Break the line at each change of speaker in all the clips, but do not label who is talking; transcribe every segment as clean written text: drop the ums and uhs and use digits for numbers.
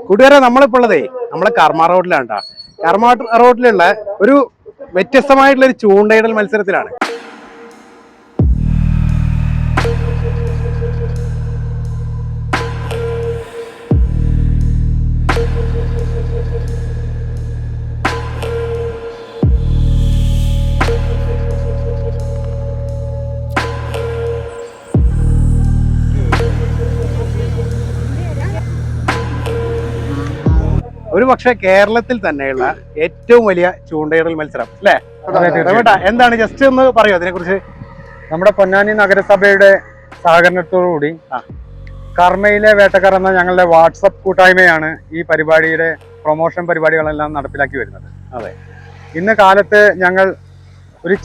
കൂട്ടുകാരെ, നമ്മളിപ്പോൾ ഉള്ളതേ നമ്മളെ കർമ്മ റോഡിലാണ് കേട്ടോ. കർമ്മ റോഡിലുള്ള ഒരു വ്യത്യസ്തമായിട്ടുള്ള ഒരു ചൂണ്ടയിടൽ മത്സരത്തിലാണ്. ഒരു പക്ഷേ കേരളത്തിൽ തന്നെയുള്ള ഏറ്റവും വലിയ ചൂണ്ടയിടൽ മത്സരം അല്ലേ? എന്താണ്, ജസ്റ്റ് ഒന്ന് പറയോ അതിനെ കുറിച്ച്?
നമ്മുടെ പൊന്നാനി നഗരസഭയുടെ സഹകരണത്തോടുകൂടി കർമ്മയിലെ വേട്ടക്കാർ എന്ന ഞങ്ങളുടെ വാട്സപ്പ് കൂട്ടായ്മയാണ് ഈ പരിപാടിയുടെ പ്രൊമോഷൻ പരിപാടികളെല്ലാം നടപ്പിലാക്കി വരുന്നത്.
അതെ,
ഇന്ന് കാലത്ത് ഞങ്ങൾ ഒരു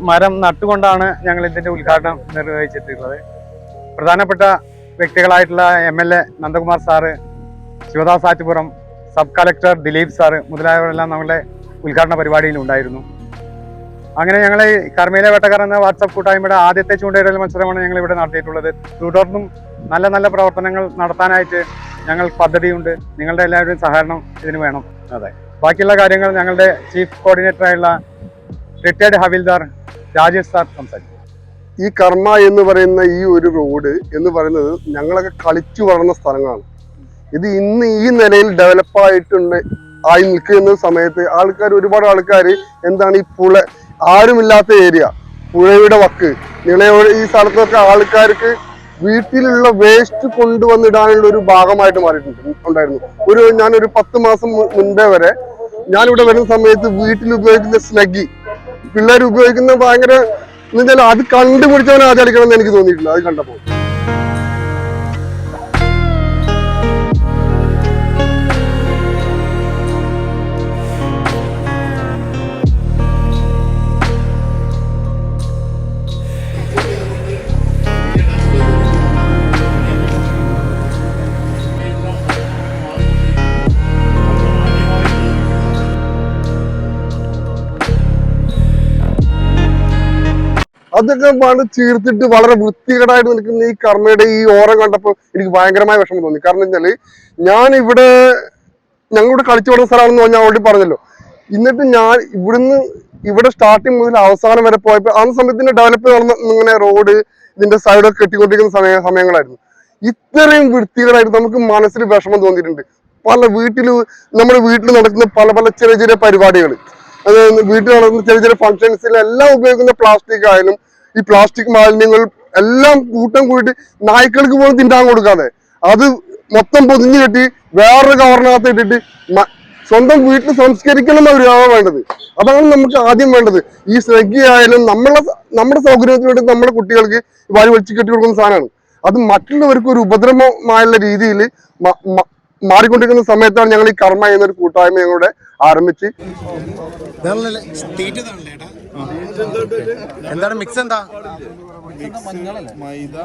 മരം നട്ടുകൊണ്ടാണ് ഞങ്ങൾ ഇതിന്റെ ഉദ്ഘാടനം നിർവഹിച്ചിട്ടുള്ളത്. പ്രധാനപ്പെട്ട വ്യക്തികളായിട്ടുള്ള MLA Nandakumar sir, Sivadas Attupuram, sub collector Dileep sir മുതലായവരെല്ലാം നമ്മുടെ ഉദ്ഘാടന പരിപാടിയിൽ ഉണ്ടായിരുന്നു. അങ്ങനെ ഞങ്ങൾ കർമ്മയിലെ വേട്ടക്കാർ എന്ന വാട്സപ്പ് കൂട്ടായ്മയുടെ ആദ്യത്തെ ചൂണ്ടയിടൽ മത്സരമാണ് ഞങ്ങൾ ഇവിടെ നടത്തിയിട്ടുള്ളത്. തുടർന്നും നല്ല നല്ല പ്രവർത്തനങ്ങൾ നടത്താനായിട്ട് ഞങ്ങൾ പദ്ധതിയുണ്ട്. നിങ്ങളുടെ എല്ലാവരുടെയും സഹകരണം ഇതിന് വേണം.
അതെ,
ബാക്കിയുള്ള കാര്യങ്ങൾ ഞങ്ങളുടെ ചീഫ് കോർഡിനേറ്ററായുള്ള റിട്ടയർഡ് ഹവിൽദാർ രാജേഷ് സാർ സംസാരിക്കും.
ഈ കർമ്മ എന്ന് പറയുന്ന ഈ ഒരു റോഡ് എന്ന് പറയുന്നത് ഞങ്ങളൊക്കെ കളിച്ചു വളർന്ന സ്ഥലങ്ങളാണ്. ഇത് ഇന്ന് ഈ നിലയിൽ ആയി നിൽക്കുന്ന സമയത്ത് ഒരുപാട് ആൾക്കാർ എന്താണ് ഈ ആരുമില്ലാത്ത ഏരിയ, പുഴയുടെ വക്ക്, നിളയോട് ഈ സ്ഥലത്തൊക്കെ ആൾക്കാർക്ക് വീട്ടിലുള്ള വേസ്റ്റ് കൊണ്ടുവന്നിടാനുള്ള ഒരു ഭാഗമായിട്ട് മാറിയിട്ടുണ്ടായിരുന്നു. ഞാനൊരു 10 മാസം മുൻപേ വരെ ഞാനിവിടെ വരുന്ന സമയത്ത് വീട്ടിൽ ഉപയോഗിക്കുന്ന സ്നഗ്ഗി പിള്ളേർ ഉപയോഗിക്കുന്ന ഭയങ്കര എന്ന് വെച്ചാൽ അത് കണ്ടുപിടിച്ചവനെ ആചാരിക്കണം എന്ന് എനിക്ക് തോന്നിയിട്ടില്ല. അത് കണ്ടപ്പോൾ അതൊക്കെ ചീർത്തിട്ട് വളരെ വൃത്തികേടായിട്ട് നിൽക്കുന്ന ഈ കർമ്മയുടെ ഈ ഓരം കണ്ടപ്പോൾ എനിക്ക് ഭയങ്കരമായ വിഷമം തോന്നി. കാരണം വെച്ചാല് ഞങ്ങളിവിടെ കളിച്ചു വരുന്ന സ്ഥലമാണെന്ന് ഞാൻ ഓൾറെഡി പറഞ്ഞല്ലോ. എന്നിട്ട് ഞാൻ ഇവിടെ സ്റ്റാർട്ടിങ് മുതൽ അവസാനം വരെ പോയപ്പോൾ ആ സമയത്തിന്റെ ഡെവലപ്പ് ഇങ്ങനെ റോഡ് ഇതിന്റെ സൈഡൊക്കെ കെട്ടിക്കൊണ്ടിരിക്കുന്ന സമയങ്ങളായിരുന്നു. ഇത്രയും വൃത്തികേടായിട്ട് നമുക്ക് മനസ്സിൽ വിഷമം തോന്നിയിട്ടുണ്ട്. നമ്മുടെ വീട്ടിൽ നടക്കുന്ന പല ചെറിയ പരിപാടികൾ, വീട്ടിൽ നടക്കുന്ന ചെറിയ ഫംഗ്ഷൻസിൽ എല്ലാം ഉപയോഗിക്കുന്ന പ്ലാസ്റ്റിക് ആയാലും ഈ പ്ലാസ്റ്റിക് മാലിന്യങ്ങൾ എല്ലാം കൂട്ടം കൂടിയിട്ട് നായ്ക്കൾക്ക് പോലും തിന്നാൻ കൊടുക്കാതെ അത് മൊത്തം പൊതിഞ്ഞു കെട്ടി വേറൊരു കവറിനകത്ത് ഇട്ടിട്ട് സ്വന്തം വീട്ടിൽ സംസ്കരിക്കണം എന്നവരാണ് വേണ്ടത്. അതാണ് നമുക്ക് ആദ്യം വേണ്ടത്. ഈ സ്നഗ്ഗി ആയാലും നമ്മുടെ സൗകര്യത്തിന് വേണ്ടി നമ്മുടെ കുട്ടികൾക്ക് വാരി വലിച്ചു കെട്ടി കൊടുക്കുന്ന സാധനമാണ്. അത് മറ്റുള്ളവർക്ക് ഒരു ഉപദ്രവമായുള്ള രീതിയിൽ മാറിക്കൊണ്ടിരിക്കുന്ന സമയത്താണ് ഞങ്ങൾ ഈ കർമ്മ എന്നൊരു കൂട്ടായ്മ ഞങ്ങളുടെ ആരംഭിച്ച്.
എന്താണ് മിക്സ്? എന്താ
മൈദ,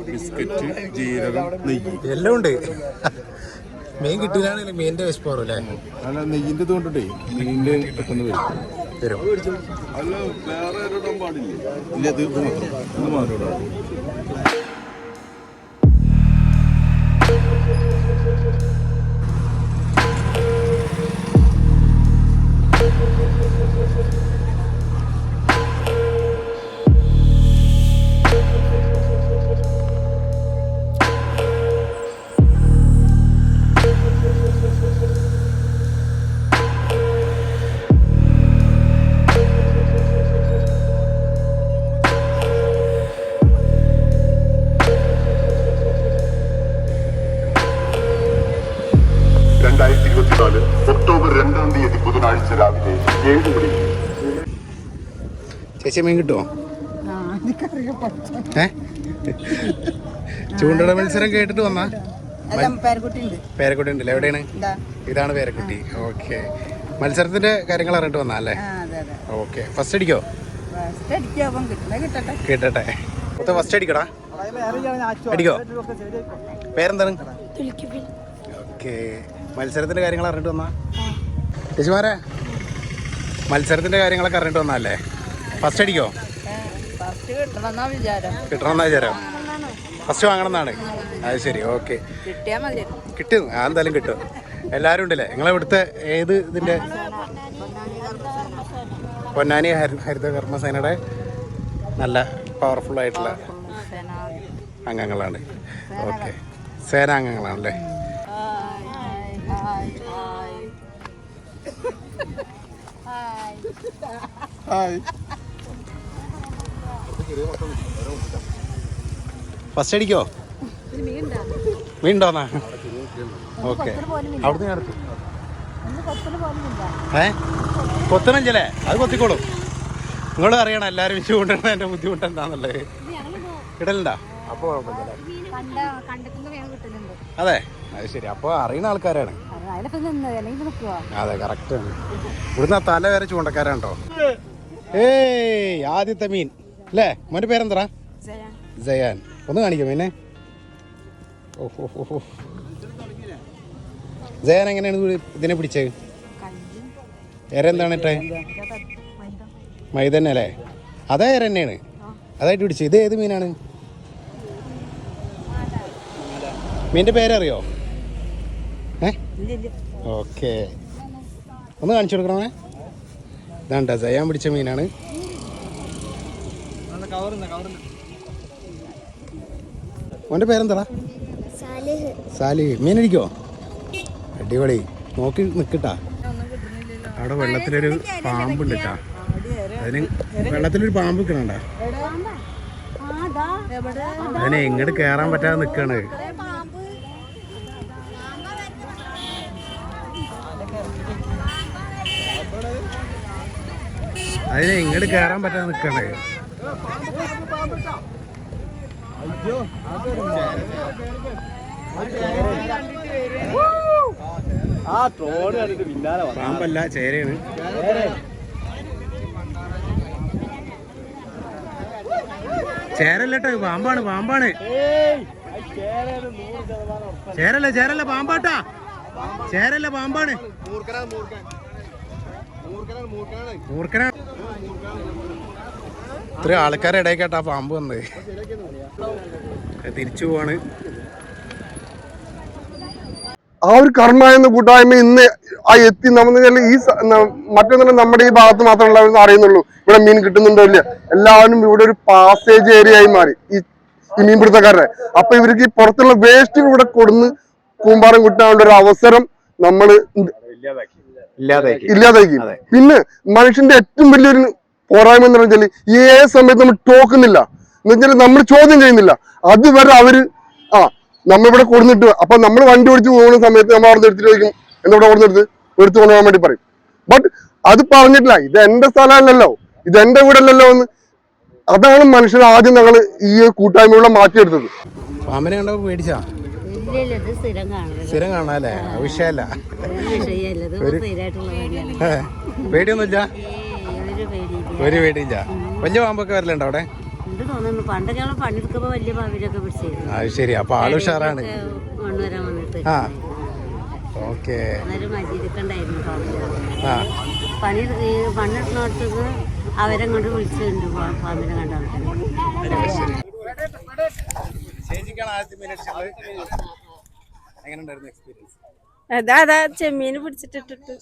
ബിസ്ക്കറ്റ്, ജീരകം, നെയ്യ് എല്ലാം ഉണ്ട്.
മീൻ കിട്ടിയില്ലാണെങ്കിൽ മീനിന്റെ വിശപ്പ് അല്ലേ?
അല്ല, നെയ്യിന്റെ കൊണ്ടിട്ടേ മീനിന്റെ പെട്ടെന്ന് വരും. അല്ല, വേറെ ഇടാൻ പാടില്ല. ഇല്ല, ഇത് മാത്രം. ഒക്ടോബർ 2-ാം തീയതി ബുധനാഴ്ച രാവിലെ 7 മണിക്ക്.
ചേച്ചി, മീൻ കിട്ടുമോ? ചൂണ്ടട മത്സരം കേട്ടിട്ട് വന്നാ? പേരക്കുട്ടി ഉണ്ടല്ലേ? എവിടെയാണ്? ഇതാണ് പേരക്കുട്ടി. ഓക്കെ, മത്സരത്തിന്റെ കാര്യങ്ങൾ അറിഞ്ഞിട്ട് വന്നാ അല്ലേ? ഓക്കെ, ഫസ്റ്റ് അടിക്കോ? കിട്ടട്ടെ. ഫസ്റ്റ് അടിക്കടാ. അടിക്കോ? പേരെന്താണ്? ഓക്കെ, മത്സരത്തിന്റെ കാര്യങ്ങൾ അറിഞ്ഞിട്ട് വന്നാ? ചേച്ചിമാരെ, മത്സരത്തിന്റെ കാര്യങ്ങളൊക്കെ അറിഞ്ഞിട്ട് വന്നല്ലേ? ഫസ്റ്റ് അടിക്കോ? കിട്ടണമെന്നാ വിചാരം. ഫസ്റ്റ് വാങ്ങണം എന്നാണ്. അത് ശരി. ഓക്കെ, കിട്ടും, എന്തായാലും കിട്ടും. എല്ലാവരും ഉണ്ടല്ലേ? നിങ്ങളെ ഇവിടുത്തെ ഏത് ഇതിൻ്റെ? പൊന്നാനി ഹരിത കർമ്മസേനയുടെ നല്ല പവർഫുൾ ആയിട്ടുള്ള അംഗങ്ങളാണ്. ഓക്കെ, സേനാംഗങ്ങളാണല്ലേ? ഫസ്റ്റ് അടിക്കോ? മീനുണ്ടോന്നാ? ഓക്കെ, അവിടുന്ന് ഞാൻ എടുത്തു. കൊത്തണഞ്ചല്ലേ? അത് കൊത്തിക്കോളും. നിങ്ങൾ അറിയണം എല്ലാവരും ചൂണ്ടണ എൻ്റെ ബുദ്ധിമുട്ട് എന്താണെന്നുള്ളത്. ഇടലുണ്ടാ? അപ്പോൾ അതെ, അത് ശരി. അപ്പോൾ അറിയുന്ന ആൾക്കാരാണ്. അതെ, കറക്റ്റാണ്. ഇവിടുന്ന് തല വരെ ചൂണ്ടക്കാരാണ്ടോ? ഏയ്, ആദ്യത്തെ മീൻ അല്ലേ? മോൻ്റെ പേരെന്താ? ജയാൻ. ഒന്ന് കാണിക്കാം മീനെ. ഓഹോ, ജയാൻ എങ്ങനെയാണ് ഇതിനെ പിടിച്ചത്? എരെന്താണ് ഇട്ടേ? മൈദന്നെ അല്ലേ? അതേ എര തന്നെയാണ്. അതായിട്ട് പിടിച്ചത്. ഇത് ഏത് മീനാണ്? മീൻ്റെ പേരറിയോ? ഓക്കെ, ഒന്ന് കാണിച്ചു കൊടുക്കണേ. ഇതാണ്ട ജയാൻ പിടിച്ച മീനാണ്. മോൻ്റെ പേരെന്താ? സാലിഹ്. മീനടിക്കോ? അടിപൊളി. നോക്കി നിൽക്കട്ടാ. അവിടെ വെള്ളത്തിലൊരു പാമ്പുണ്ട് കേട്ടാ. അതിന് വെള്ളത്തിലൊരു പാമ്പ് നിൽക്കണണ്ട. അതിനെ ഇങ്ങോട്ട് കയറാൻ പറ്റാതെ നിൽക്കണ്. അതിനെ ഇങ്ങോട്ട് കയറാൻ പറ്റാതെ നിൽക്കണേ. പാമ്പല്ല, ചേരയാണ്. ചേരല്ലോ, പാമ്പാണ്. പാമ്പാണ്. ചേരല്ല, പാമ്പാട്ടാ. ചേരല്ല, പാമ്പാണ്. മൂർഖനാ. ഇത്ര ആൾക്കാരെ ഇടയ്ക്കാട്ടാ പാമ്പ് വന്നത്. തിരിച്ചു പോവാണ്.
ആ ഒരു കർമ്മ എന്ന കൂട്ടായ്മ ഇന്ന് എത്തി. നമ്മൾ ഈ മറ്റൊന്നും നമ്മുടെ ഈ ഭാഗത്ത് മാത്രമല്ല അറിയുന്നുള്ളൂ ഇവിടെ മീൻ കിട്ടുന്നുണ്ടോ ഇല്ല. എല്ലാവരും ഇവിടെ ഒരു പാസേജ് ഏരിയ ആയി മാറി ഈ മീൻപിടുത്തക്കാരുടെ. അപ്പൊ ഇവർക്ക് ഈ പുറത്തുള്ള വേസ്റ്റ് ഇവിടെ കൊടുന്ന് കൂമ്പാരം കിട്ടാനുള്ള ഒരു അവസരം നമ്മൾ ഇല്ലാതാക്കി. പിന്നെ മനുഷ്യന്റെ ഏറ്റവും വലിയൊരു പോരായ്മ എന്ന് പറഞ്ഞാൽ ഏത് സമയത്ത് നമ്മൾ ടോക്കുന്നില്ല എന്ന് വെച്ചാൽ നമ്മൾ ചോദ്യം ചെയ്യുന്നില്ല. അതുവരെ അവര് നമ്മളിവിടെ കൊടുത്തിട്ട് അപ്പൊ നമ്മൾ വണ്ടി ഓടിച്ച് പോകുന്ന സമയത്ത് നമ്മൾ അവിടെ എടുത്തിട്ട് ചോദിക്കും എന്തിവിടെ കൊടുത്തെടുത്ത് എടുത്തു കൊണ്ടുപോകാൻ വേണ്ടി പറയും. ബട്ട് അത് പറഞ്ഞിട്ടില്ല, ഇത് എന്റെ സ്ഥലമല്ലല്ലോ, ഇത് എന്റെ വീടല്ലല്ലോ എന്ന്. അതാണ് മനുഷ്യർ ആദ്യം ഞങ്ങൾ ഈ കൂട്ടായ്മയുള്ള മാറ്റിയെടുത്തത്.
പാമ്പിനെ കണ്ടോ? പേടിച്ചാ? സ്ഥിരം കാണാല്ലേ? വിഷയല്ല. പേടിയൊന്നുമില്ല? ഒരു പേടിയില്ല. വലിയ പാമ്പൊക്കെ വരലുണ്ടോ അവിടെ? അത് ശരി. അപ്പൊ ആള് ഉഷാറാണ്. ആ, ഓക്കെ.
അവരെ കൊണ്ട് വിളിച്ചിട്ടുണ്ട് പാമ്പിനെ കണ്ട അതാ ചെമ്മീന് പിടിച്ചിട്ടിട്ട്.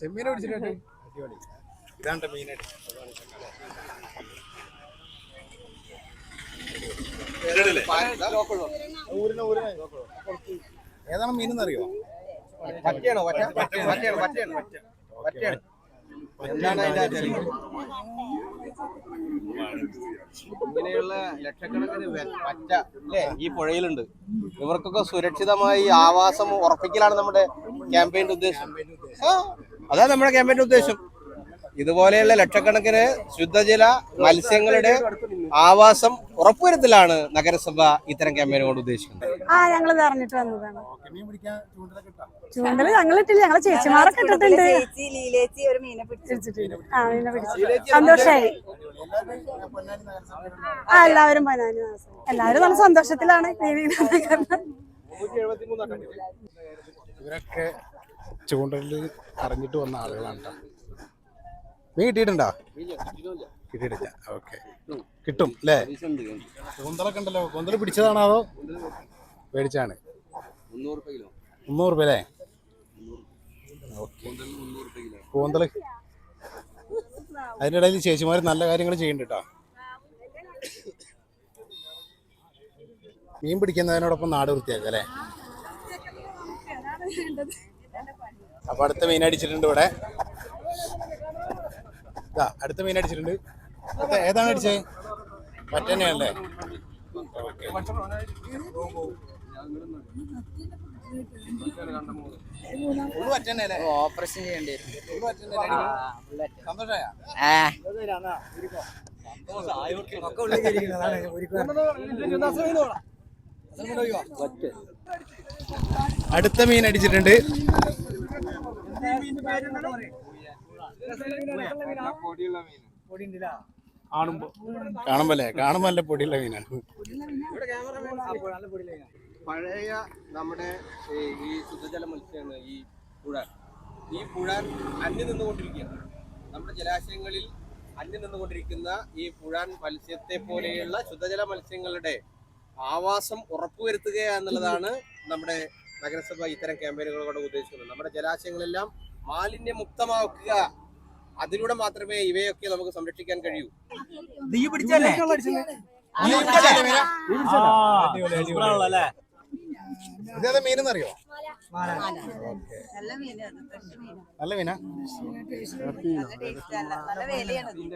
ഏതാണ് മീനെന്നറിയോ?
ഇങ്ങനെയുള്ള ലക്ഷക്കണക്കിന് പറ്റ അല്ലേ ഈ പുഴയിലുണ്ട്. ഇവർക്കൊക്കെ സുരക്ഷിതമായി ആവാസം ഉറപ്പിക്കലാണ് നമ്മുടെ ക്യാമ്പയിന്റെ ഉദ്ദേശം. അതാണ് നമ്മുടെ ക്യാമ്പയിന്റെ ഉദ്ദേശം. ഇതുപോലെയുള്ള ലക്ഷക്കണക്കിന് ശുദ്ധജല മത്സ്യങ്ങളുടെ ആവാസം ഉറപ്പുവരുത്തലാണ് നഗരസഭ ഇത്തരം ക്യാമ്പയിൻ കൊണ്ട് ഉദ്ദേശിക്കുന്നത്.
ഞങ്ങൾ അറിഞ്ഞിട്ട് വന്നതാണ്. ചൂണ്ടല് ഞങ്ങളിട്ടില്ല, ഞങ്ങളെ ചേച്ചിമാരൊക്കെ ഇട്ടിട്ടുണ്ട്. സന്തോഷായി. എല്ലാവരും പൊന്നാനി, എല്ലാവരും നല്ല സന്തോഷത്തിലാണ്.
ഇവരൊക്കെ ചൂണ്ടലിൽ അറിഞ്ഞിട്ട് വന്ന ആളുകളാണ്. മീൻ കിട്ടിയിട്ടുണ്ടോ? കിട്ടിയിട്ടില്ല. ഓക്കെ, കിട്ടും അല്ലേ? കൂന്തലൊക്കെ ഉണ്ടല്ലോ. കൂന്തൽ പിടിച്ചതാണോ അതോ മേടിച്ചാണ്? 300 രൂപ അല്ലേ? ഓക്കെ. കൂന്തൽ. അതിൻ്റെ ഇടയിൽ ചേച്ചിമാർ നല്ല കാര്യങ്ങൾ ചെയ്യുന്നുണ്ട് കേട്ടോ. മീൻ പിടിക്കുന്നതിനോടൊപ്പം നാട് വൃത്തിയാക്കുക അല്ലേ? അപ്പൊ അടുത്ത മീൻ അടിച്ചിട്ടുണ്ട് ഇവിടെ. അടുത്ത മീൻ അടിച്ചിട്ടുണ്ട്. ഏതാണ് അടിച്ചത്? മറ്റന്നെയല്ലേ?
ഓപ്പറേഷൻ ചെയ്യേണ്ടി വരും.
സന്തോഷമായ അടുത്ത മീൻ അടിച്ചിട്ടുണ്ട്. കാണുമ്പോ നല്ല പൊടിയുള്ള മീനാണ്.
പഴയ നമ്മുടെ ഈ ശുദ്ധജല മത്സ്യമാണ് ഈ പുഴ. ഈ പുഴ അന്യം നിന്നുകൊണ്ടിരിക്കുകയാണ്. നമ്മുടെ ജലാശയങ്ങളിൽ അന്യം നിന്നുകൊണ്ടിരിക്കുന്ന ഈ പുഴാൻ മത്സ്യത്തെ പോലെയുള്ള ശുദ്ധജല മത്സ്യങ്ങളുടെ ആവാസം ഉറപ്പുവരുത്തുക എന്നുള്ളതാണ് നമ്മുടെ നഗരസഭ ഇത്തരം ക്യാമ്പയിനുകളോട് ഉദ്ദേശിക്കുന്നത്. നമ്മുടെ ജലാശയങ്ങളെല്ലാം മാലിന്യമുക്തമാക്കുക. അതിലൂടെ മാത്രമേ ഇവയൊക്കെ നമുക്ക് സംരക്ഷിക്കാൻ കഴിയൂ.
ഇതേതാ മീനെന്നറിയോ? നല്ല മീനാ?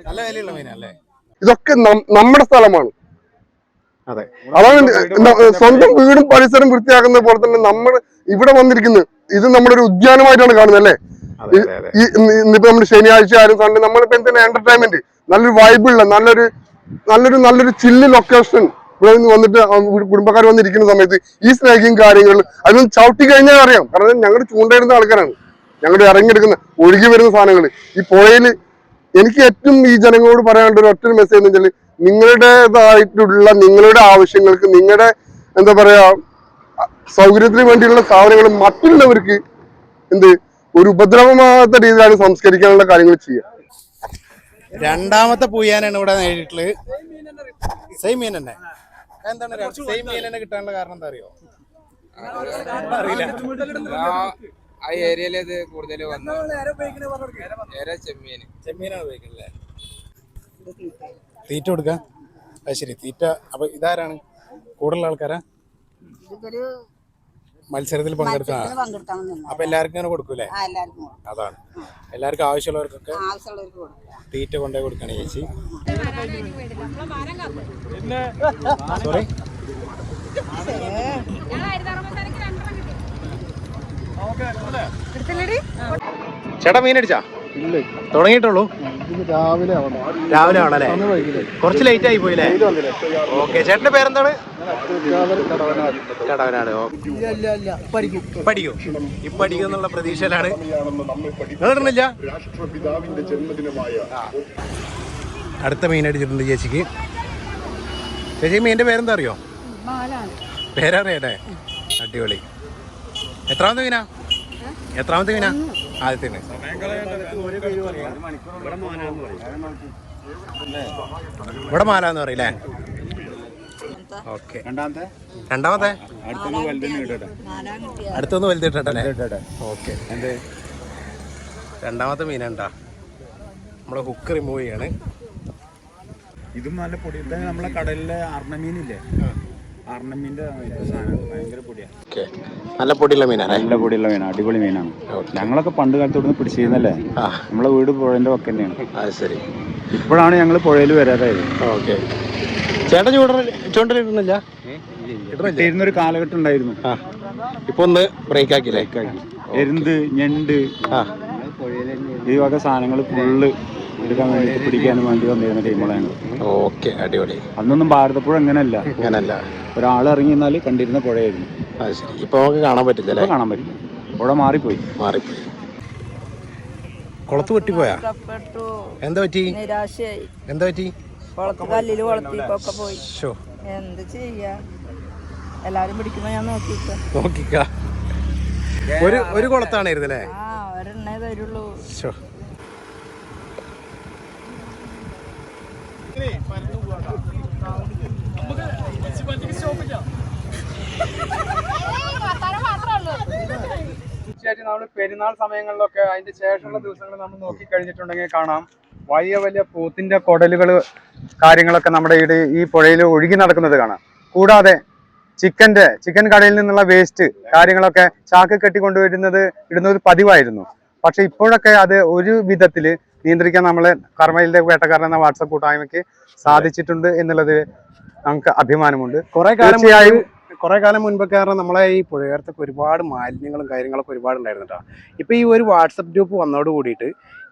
നല്ല വിലയുള്ള മീനല്ലേ?
ഇതൊക്കെ നമ്മുടെ സ്ഥലമാണ്.
അതെ,
അതാണ് സ്വന്തം വീടും പരിസരം വൃത്തിയാക്കുന്ന പോലെ തന്നെ നമ്മൾ ഇവിടെ വന്നിരിക്കുന്നത്. ഇത് നമ്മുടെ ഒരു ഉദ്യാനമായിട്ടാണ് കാണുന്നത് അല്ലേ? ഇന്നിപ്പോ നമ്മൾ ശനിയാഴ്ച ആയാലും സൺഡേ നമ്മളിപ്പോ എന്തിനാ എന്റർടൈൻമെന്റ്, നല്ലൊരു വൈബുള്ള നല്ലൊരു ചില്ല് ലൊക്കേഷൻ ഇവിടെ നിന്ന് വന്നിട്ട് കുടുംബക്കാർ വന്നിരിക്കുന്ന സമയത്ത് ഈ സ്നേഹിയും കാര്യങ്ങൾ അതൊന്നും ചവിട്ടി കഴിഞ്ഞാൽ അറിയാം. കാരണം ഞങ്ങൾ ചൂണ്ടയിടുന്ന ആൾക്കാരാണ്. ഞങ്ങൾ ഇറങ്ങിയെടുക്കുന്ന ഒഴുകി വരുന്ന സാധനങ്ങൾ ഈ പുഴയിൽ. എനിക്ക് ഏറ്റവും ഈ ജനങ്ങളോട് പറയാനുള്ള ഒരു ഒറ്റ മെസ്സേജ് എന്ന് വെച്ചാൽ, നിങ്ങളുടേതായിട്ടുള്ള നിങ്ങളുടെ ആവശ്യങ്ങൾക്ക്, നിങ്ങളുടെ എന്താ പറയാ സൗകര്യത്തിന് വേണ്ടിയുള്ള സാധനങ്ങൾ മറ്റുള്ളവർക്ക് ഒരു ഉപദ്രവമാകാത്ത രീതിയിലാണ് സംസ്കരിക്കാനുള്ള കാര്യങ്ങൾ ചെയ്യുക.
രണ്ടാമത്തെ പൂയാനാണ് ഇവിടെ നേരിട്ടുള്ളത്. സെയിം മീൻ തന്നെ. എന്താണ് സെയിം മീൻ തന്നെ കിട്ടാനുള്ള കാരണം എന്താ അറിയോ? അറിയില്ല.
ആ ഏരിയയിൽ ഇത് കൂടുതൽ വന്നു
ചെമ്മീനാണ് ഉപയോഗിക്കുന്നത്. തീറ്റ കൊടുക്കാം. അത് ശരി, തീറ്റ. അപ്പൊ ഇതാരാണ് കൂടുതലുള്ള ആൾക്കാരാ മത്സരത്തിൽ പങ്കെടുക്കാൻ? അപ്പൊ എല്ലാവർക്കും അങ്ങനെ കൊടുക്കൂലേ? അതാണ്, എല്ലാവർക്കും ആവശ്യമുള്ളവർക്കൊക്കെ തീറ്റ കൊണ്ടുപോയി കൊടുക്കണേ ചേച്ചി. സോറി, ചേട്ടാ മീൻ അടിച്ചാ? തുടങ്ങിയിട്ടുള്ളൂ. രാവിലെ ആണല്ലേ? കുറച്ച് ലേറ്റ് ആയി പോയില്ലേ? ഓക്കെ. ചേട്ടന്റെ പേരെന്താണ്? കടവനാട്. പഠിക്കും. ഇപ്പടിക്കും എന്നുള്ള പ്രതീക്ഷയിലാണ്. നിങ്ങളിടുന്നില്ല? അടുത്ത മീൻ അടിച്ചിട്ടുണ്ട് ചേച്ചിക്ക്. ചേച്ചി മീനിന്റെ പേരെന്താ അറിയോ? പേരറിയട്ടെ? അടിപൊളി. എത്രാമത്തെ മീനാ? ആദ്യത്തെ. ഇവിടെ മാലാന്ന് പറയില്ലേ? ഓക്കെ. രണ്ടാമത്തെ അടുത്തൊന്ന് വലുതിട്ടല്ലേ? ഓക്കെ. രണ്ടാമത്തെ മീനുണ്ടാ? നമ്മളെ ഹുക്ക് റിമൂവ് ചെയ്യാണ്.
ഇതും നല്ല പൊടി. നമ്മളെ കടലിലെ അർണമീനില്ലേ? അർണമീൻ്റെ സാധനം ഭയങ്കര പൊടിയാണ്.
നല്ല പൊടിയുള്ള മീനാണ്.
നല്ല പൊടിയുള്ള മീനാണ്. അടിപൊളി മീനാണ്. ഞങ്ങളൊക്കെ പണ്ട് കാലത്ത് ഇവിടുന്ന് പിടിച്ചിരുന്നല്ലേ? നമ്മളെ വീട് പുഴേന്റെ ഒക്കെ തന്നെയാണ്.
അത് ശരി.
ഇപ്പോഴാണ് ഞങ്ങൾ പുഴയിൽ വരാതായത്.
ഓക്കെ. ചേട്ടൻ ചൂണ്ടലിടുന്നില്ല?
ഇടുന്നൊരു കാലഘട്ടം ഉണ്ടായിരുന്നു.
ഇപ്പൊ ഒന്ന് ബ്രേക്ക് ആക്കി.
എരുന്ത്, ഞണ്ട്, ഈ വക സാധനങ്ങൾ ഫുള്ള് എടുക്കാൻ വേണ്ടി പിടിക്കാനും വേണ്ടി വന്നിരുന്ന ടീമുകളാണ്.
ഓക്കെ, അടിപൊളി.
അന്നൊന്നും ഭാരതപ്പുഴ അങ്ങനെയല്ല. ഒരാൾ ഇറങ്ങി നിന്നാൽ കണ്ടിരുന്ന പുഴയായിരുന്നു.
അത് ശരി. ഇപ്പൊ നമുക്ക് കാണാൻ പറ്റില്ല.
കാണാൻ പറ്റില്ല. പുഴ മാറിപ്പോയി.
കുളത്ത് വെട്ടിപ്പോയാ? എന്താ പറ്റി? എന്താ പറ്റി?
കല്ലില് വളർത്തിപ്പൊക്കെ പോയി. എന്ത് ചെയ്യാ, എല്ലാരും പിടിക്കുമ്പോ ഞാൻ നോക്കിക്ക.
ഒരു കുളത്താണായിരുന്നല്ലേ?
ഒരെണ്ണേ തരുള്ളൂ.
തീർച്ചയായിട്ടും നമ്മൾ പെരുന്നാൾ സമയങ്ങളിലൊക്കെ അതിന്റെ ശേഷമുള്ള ദിവസങ്ങളിൽ നമ്മൾ നോക്കി കഴിഞ്ഞിട്ടുണ്ടെങ്കിൽ കാണാം വലിയ വലിയ പോത്തിന്റെ കുടലുകൾ കാര്യങ്ങളൊക്കെ നമ്മുടെ ഈ പുഴയിൽ ഒഴുകി നടക്കുന്നത് കാണാം. കൂടാതെ ചിക്കൻ കടയിൽ നിന്നുള്ള വേസ്റ്റ് കാര്യങ്ങളൊക്കെ ചാക്ക് കെട്ടിക്കൊണ്ടുവരുന്നത് ഇടുന്നത് പതിവായിരുന്നു. പക്ഷെ ഇപ്പോഴൊക്കെ അത് ഒരു വിധത്തിൽ നിയന്ത്രിക്കാൻ നമ്മളെ കർമ്മയിലെ വേട്ടക്കാരൻ എന്ന വാട്സപ്പ് കൂട്ടായ്മയ്ക്ക് സാധിച്ചിട്ടുണ്ട് എന്നുള്ളത് നമുക്ക് അഭിമാനമുണ്ട്.
കുറെ കാലം മുൻപൊക്കെ കാരണം നമ്മളെ ഈ പുഴയോരത്തൊക്കെ ഒരുപാട് മാലിന്യങ്ങളും കാര്യങ്ങളൊക്കെ ഒരുപാട് ഉണ്ടായിരുന്നു കേട്ടോ. ഇപ്പൊ ഈ ഒരു വാട്സപ്പ് ഗ്രൂപ്പ് വന്നതോട് കൂടിയിട്ട്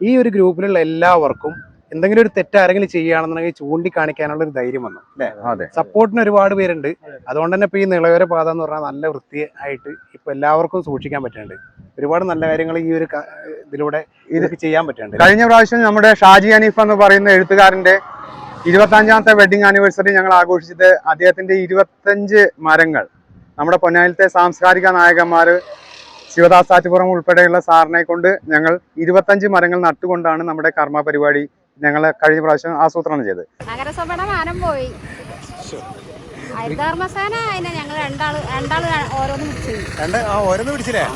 ഈ ഒരു ഗ്രൂപ്പിലുള്ള എല്ലാവർക്കും എന്തെങ്കിലും ഒരു തെറ്റ് ആരെങ്കിലും ചെയ്യുകയാണെന്നുണ്ടെങ്കിൽ ചൂണ്ടിക്കാണിക്കാനുള്ള ഒരു ധൈര്യം വന്നു അല്ലേ? സപ്പോർട്ടിന് ഒരുപാട് പേരുണ്ട്. അതുകൊണ്ട് തന്നെ ഇപ്പൊ ഈ നിളയോര പാത എന്ന് പറഞ്ഞാൽ നല്ല വൃത്തിയായിട്ട് ഇപ്പൊ എല്ലാവർക്കും സൂക്ഷിക്കാൻ പറ്റുന്നുണ്ട്. ഒരുപാട് നല്ല കാര്യങ്ങൾ ഈ ഒരു ഇതിലൂടെ ഇതൊക്കെ ചെയ്യാൻ പറ്റുന്നുണ്ട്.
കഴിഞ്ഞ പ്രാവശ്യം നമ്മുടെ ഷാജി ഹനീഫ് എന്ന് പറയുന്ന എഴുത്തുകാരന്റെ 25ാമത്തെ വെഡിങ് ആനിവേഴ്സറി ഞങ്ങൾ ആഘോഷിച്ചത് അദ്ദേഹത്തിന്റെ 25 മരങ്ങൾ നമ്മുടെ പൊന്നാനിലത്തെ സാംസ്കാരിക നായകന്മാര് ശിവദാസ് ആറ്റുപുറം ഉൾപ്പെടെയുള്ള സാറിനെ കൊണ്ട് ഞങ്ങൾ 25 മരങ്ങൾ നട്ടുകൊണ്ടാണ് നമ്മുടെ കർമ്മ പരിപാടി ഞങ്ങൾ കഴിഞ്ഞ പ്രാവശ്യം ആസൂത്രണം ചെയ്തത്.
നഗരസഭയുടെ മാനം പോയി. ഹരിതകർമ്മസേന ഞങ്ങൾ രണ്ടാള് ഓരോന്ന്
പിടിച്ചില്ലേ?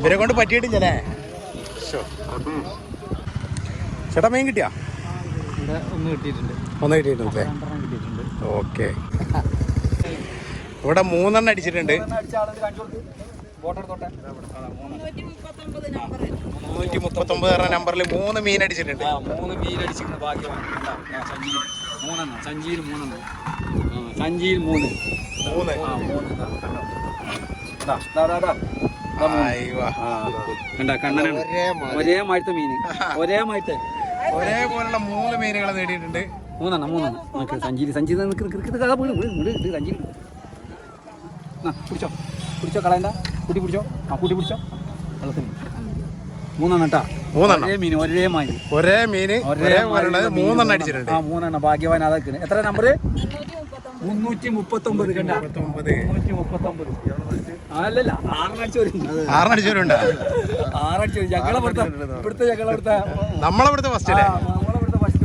ഇവരെ കൊണ്ട് പറ്റിയിട്ടില്ലേ? ചേട്ടാ മീൻ കിട്ടിയാ? ഒന്ന് കിട്ടിയിട്ടുണ്ട്. ഓക്കെ, ഇവിടെ 3 അടിച്ചിട്ടുണ്ട്. 339 നമ്പറിൽ 3 മീൻ അടിച്ചിട്ടുണ്ട്.
3 മീൻ അടിച്ചിട്ടുണ്ട്. ഭാഗ്യവാൻ സഞ്ചിയിൽ 3 സഞ്ചിയിൽ 3 കണ്ണനാണ്. ഒരേ മാറ്റത്തെ മീൻ
ഒരേപോലുള്ള 3 മീനുകളെ നേടിയിട്ടുണ്ട്.
3 സഞ്ചിയിൽ പിടിച്ചോ കളയണ്ട. കൂട്ടി പിടിച്ചോ. വെള്ളത്തിന് 3
ഒരേ മീന് ഒരേ 3 അടിച്ചിട്ടുണ്ട്.
3 ഭാഗ്യവാൻ. അതൊക്കെ എത്ര നമ്പർ? 339. കണ്ട 339. അല്ലല്ല 6 അടിച്ചവരുണ്ട്.
നമ്മളവിടുത്തെ ഫസ്റ്റ് അല്ലേ?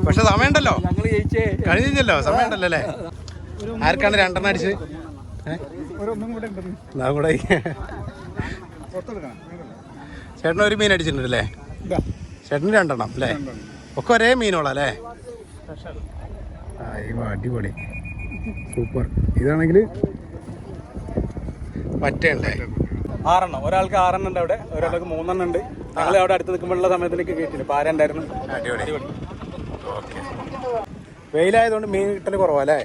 പക്ഷെ സമയമുണ്ടല്ലോ, കഴിഞ്ഞല്ലോ, സമയമുണ്ടല്ലോ അല്ലേ? ആർക്കാണ് 2 അടിച്ച്? ചേട്ടന് 1 മീൻ അടിച്ചിട്ടുണ്ട് അല്ലേ? ചേട്ടന് 2 അല്ലേ? ഒക്കെ ഒരേ മീനോളല്ലേ? അടിപൊളി, സൂപ്പർ. ഇതാണെങ്കിൽ പറ്റേണ്ടേ
6 ഒരാൾക്ക് 6 ഉണ്ട്, അവിടെ ഒരാൾക്ക് 3 ഉണ്ട്. ഞങ്ങൾ അവിടെ അടുത്ത് നിൽക്കുമ്പോഴുള്ള സമയത്തിലേക്ക് കേട്ടില്ല. പാര ഉണ്ടായിരുന്നു.
അടിപൊളി. ഓക്കെ, വെയിലായതുകൊണ്ട് മീൻ കിട്ടൽ കുറവല്ലേ?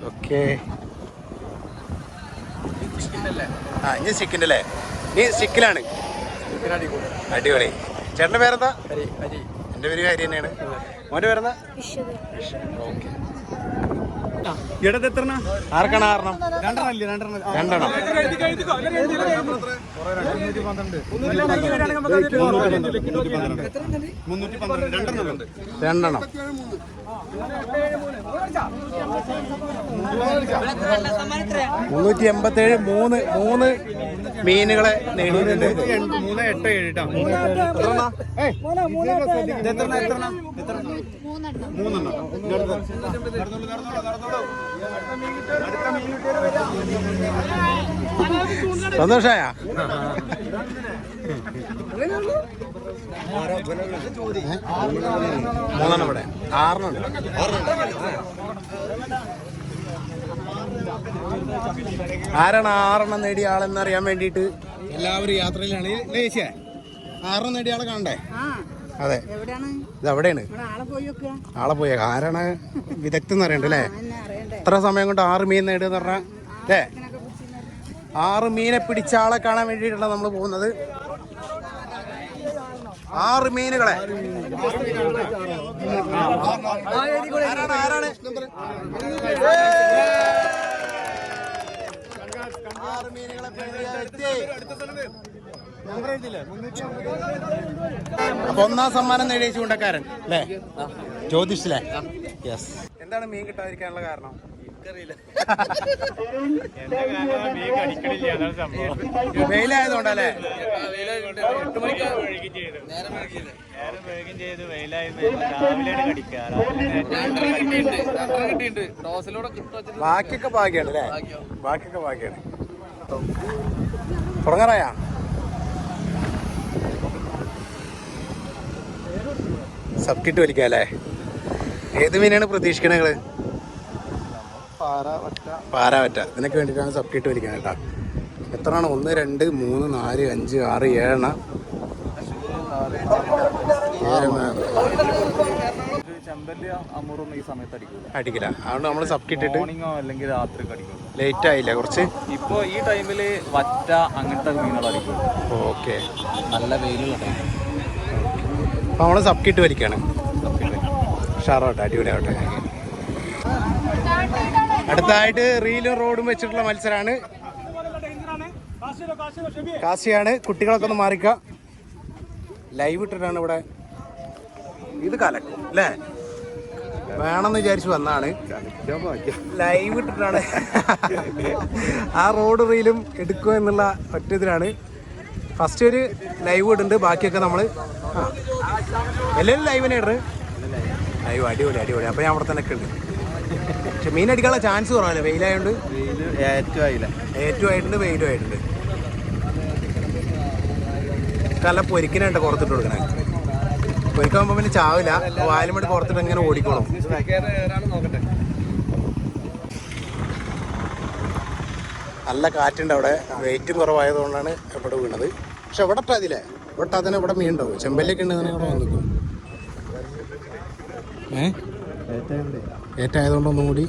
ഓക്കെ, ഇനി ചിക്കൻ്റെ അല്ലേ? ഇനി ചിക്കനാണ്. അടിപൊളി. ചേട്ടൻ്റെ പേരെന്താ? എൻ്റെ പേര് ഹരി തന്നെയാണ്. മോൻ്റെ പേരെന്താ? ഓക്കെ. ആർക്കാണ് 6? 2 387 3 മീനുകളെ നേടിയിട്ടുണ്ട്. 3 സന്തോഷായ? 3 ഇവിടെ 6 ആരാണ് 6 നേടിയ ആളെന്നറിയാൻ വേണ്ടിയിട്ട് എല്ലാവരും യാത്രയിലാണ്. 6 നേടിയ ആളെ കാണണ്ടേ? അതെ, ഇത് അവിടെയാണ്. ആളെ പോയ ആരാണ് വിദഗ്ധം അറിയണ്ട അല്ലേ? എത്ര സമയം കൊണ്ട് 6 മീൻ നേടുക എന്ന് പറഞ്ഞാൽ അല്ലേ? 6 മീനെ പിടിച്ച ആളെ കാണാൻ വേണ്ടിയിട്ടാണ് നമ്മൾ പോകുന്നത്. 6 മീനുകളെ. ആരാണ് 6 മീനുകളെ അപ്പൊ 1ാം സമ്മാനം നേടിയ ചൂണ്ടക്കാരൻ അല്ലേ? ജ്യോതിഷിലെ. യെസ്. എന്താണ് മീൻ കിട്ടാതിരിക്കാനുള്ള കാരണം? വെയിലായതുകൊണ്ടല്ലേ? ബാക്കിയൊക്കെ ഭാഗ്യാണ് അല്ലേ? ബാക്കിയൊക്കെ ഭാഗ്യാണ്. തുടങ്ങാറായാ? സബ്കിട്ട് വലിക്കാം അല്ലേ? ഏത് മീനാണ് പ്രതീക്ഷിക്കണത് നിങ്ങള്? പാരാവറ്റ. ഇതിനൊക്കെ വേണ്ടിയിട്ടാണ് സബ്കിട്ട് വലിക്കാൻ കേട്ടോ. എത്രയാണ്? 1 2 3 4 5 6 7 അടിക്കില്ല. അതുകൊണ്ട് നമ്മൾ സബ്കിട്ടിട്ട്
അല്ലെങ്കിൽ രാത്രി കടിക്കും.
ലേറ്റ് ആയില്ല കുറച്ച്?
ഇപ്പോൾ ഈ ടൈമിൽ വറ്റ അങ്ങനത്തെ മീനുകൾ അടിക്കും.
ഓക്കെ,
നല്ല വെയിലുള്ള ടൈം.
അപ്പോൾ നമ്മൾ സബ്കിട്ട് വലിക്കുകയാണ്. ഉഷാറാവട്ടെ, അടിപൊളിയാവട്ടെ. അടുത്തതായിട്ട് റീലും റോഡും വെച്ചിട്ടുള്ള മത്സരമാണ്. കാശിയാണ്. കുട്ടികളൊക്കെ ഒന്ന് മാറിക്കുക. ലൈവ് ഇട്ടിട്ടാണ് ഇവിടെ. ഇത് കലക്കും അല്ലേ? വേണമെന്ന് വിചാരിച്ചു വന്നാണ്. ലൈവ് ഇട്ടിട്ടാണ്. ആ റോഡ് റീലും എടുക്കുക എന്നുള്ള ഒറ്റ ഇതിലാണ്. ഫസ്റ്റ് ഒരു ലൈവ് ഇടുന്നുണ്ട്, ബാക്കിയൊക്കെ നമ്മൾ എല്ലാവരും ലൈവിനെ ഇടുന്നത്. ലൈവ് അടിപൊളി അടിപൊളി. അപ്പോൾ ഞാൻ അവിടെ തന്നെ ഒക്കെ ഉണ്ട്. പക്ഷെ മീൻ അടിക്കാനുള്ള ചാൻസ് കുറവല്ലേ വെയിലായതുകൊണ്ട്? ഏറ്റവും ആയിട്ടുണ്ട്, വെയിലും ആയിട്ടുണ്ട്. നല്ല പൊരിക്കനുണ്ട് പുറത്തിട്ട് കൊടുക്കണേ. പൊരിക്കാകുമ്പോൾ പിന്നെ ചാവില്ല, വാലും വേണ്ടി പുറത്തിട്ട് ഇങ്ങനെ ഓടിക്കോളും. നല്ല കാറ്റുണ്ട് അവിടെ. വെയിറ്റും കുറവായതുകൊണ്ടാണ് ഇവിടെ വീണത്. പക്ഷെ ഇവിടെ ഇട്ടാതില്ലേ? ഇവിടെ ഇട്ടാൽ ഇവിടെ മീൻ ഉണ്ടാവും. ചെമ്പല്ലൊക്കെ ഉണ്ട്, അങ്ങനെ ഇവിടെ വന്നിക്കും. ഏറ്റായതുകൊണ്ട് ഒന്നും കൂടി